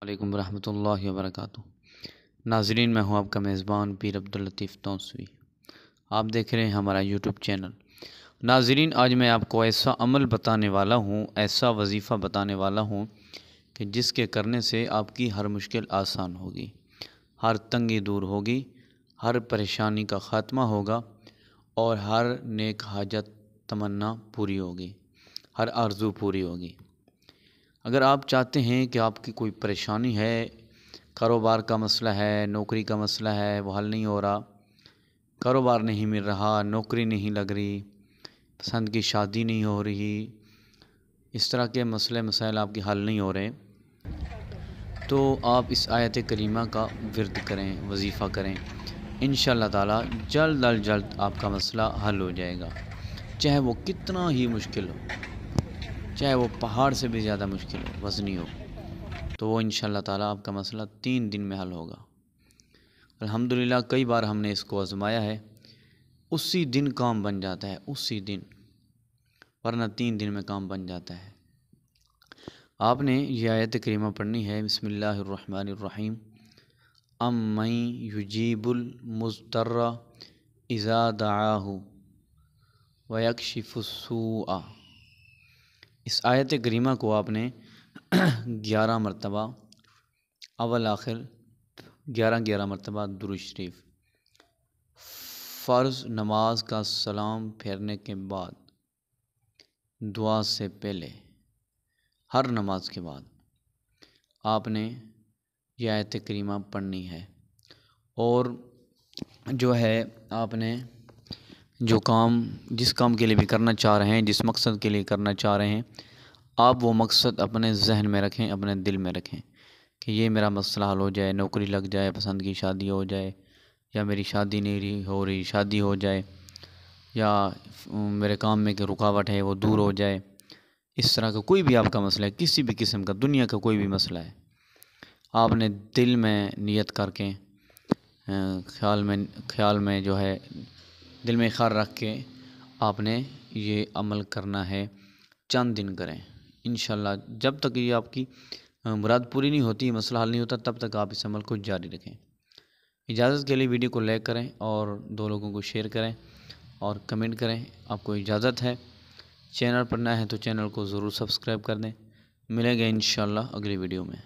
علیکم ورحمۃ اللہ وبرکاتہ۔ ناظرین، میں ہوں آپ کا میزبان پیر عبداللطیف توسوی۔ آپ دیکھ رہے ہیں ہمارا یوٹیوب چینل۔ ناظرین، آج میں آپ کو ایسا عمل بتانے والا ہوں، ایسا وظیفہ بتانے والا ہوں کہ جس کے کرنے سے آپ کی ہر مشکل آسان ہوگی، ہر تنگی دور ہوگی، ہر پریشانی کا خاتمہ ہوگا اور ہر نیک حاجت تمنا پوری ہوگی، ہر آرزو پوری ہوگی۔ اگر آپ چاہتے ہیں کہ آپ کی کوئی پریشانی ہے، کاروبار کا مسئلہ ہے، نوکری کا مسئلہ ہے، وہ حل نہیں ہو رہا، کاروبار نہیں مل رہا، نوکری نہیں لگ رہی، پسند کی شادی نہیں ہو رہی، اس طرح کے مسئلے مسائل آپ کے حل نہیں ہو رہے، تو آپ اس آیت کریمہ کا ورد کریں، وظیفہ کریں۔ انشاءاللہ تعالی جلد از جلد آپ کا مسئلہ حل ہو جائے گا، چاہے وہ کتنا ہی مشکل ہو، چاہے وہ پہاڑ سے بھی زیادہ مشکل ہو، وزنی ہو، تو وہ انشاءاللہ تعالی آپ کا مسئلہ 3 دن میں حل ہوگا۔ الحمدللہ کئی بار ہم نے اس کو آزمایا ہے، اسی دن کام بن جاتا ہے، اسی دن، ورنہ 3 دن میں کام بن جاتا ہے۔ آپ نے یہ آیت کریمہ پڑھنی ہے، بسم اللہ الرحمن الرحیم، امن یجیب المضطر اذا دعاہ ویکشف السوء۔ اس آیت کریمہ کو آپ نے 11 مرتبہ، اول آخر 11 مرتبہ درود شریف، فرض نماز کا سلام پھیرنے کے بعد، دعا سے پہلے، ہر نماز کے بعد آپ نے یہ آیت کریمہ پڑھنی ہے۔ اور جو ہے آپ نے جس کام کے لیے بھی کرنا چاہ رہے ہیں، جس مقصد کے لیے کرنا چاہ رہے ہیں، آپ وہ مقصد اپنے ذہن میں رکھیں، اپنے دل میں رکھیں کہ یہ میرا مسئلہ حل ہو جائے، نوکری لگ جائے، پسند کی شادی ہو جائے، یا میری شادی نہیں ہو رہی شادی ہو جائے، یا میرے کام میں کہ رکاوٹ ہے وہ دور ہو جائے۔ اس طرح کا کوئی بھی آپ کا مسئلہ ہے، کسی بھی قسم کا، دنیا کا کوئی بھی مسئلہ ہے، آپ نے دل میں نیت کر کے، خیال میں جو ہے دل میں خیال رکھ کے آپ نے یہ عمل کرنا ہے، چند دن کریں انشاءاللہ۔ جب تک یہ آپ کی مراد پوری نہیں ہوتی، مسئلہ حل نہیں ہوتا، تب تک آپ اس عمل کو جاری رکھیں۔ اجازت کے لیے ویڈیو کو لائک کریں اور 2 لوگوں کو شیئر کریں اور کمنٹ کریں، آپ کو اجازت ہے۔ چینل پر نیا ہے تو چینل کو ضرور سبسکرائب کر دیں۔ ملیں گے انشاءاللہ اگلی ویڈیو میں۔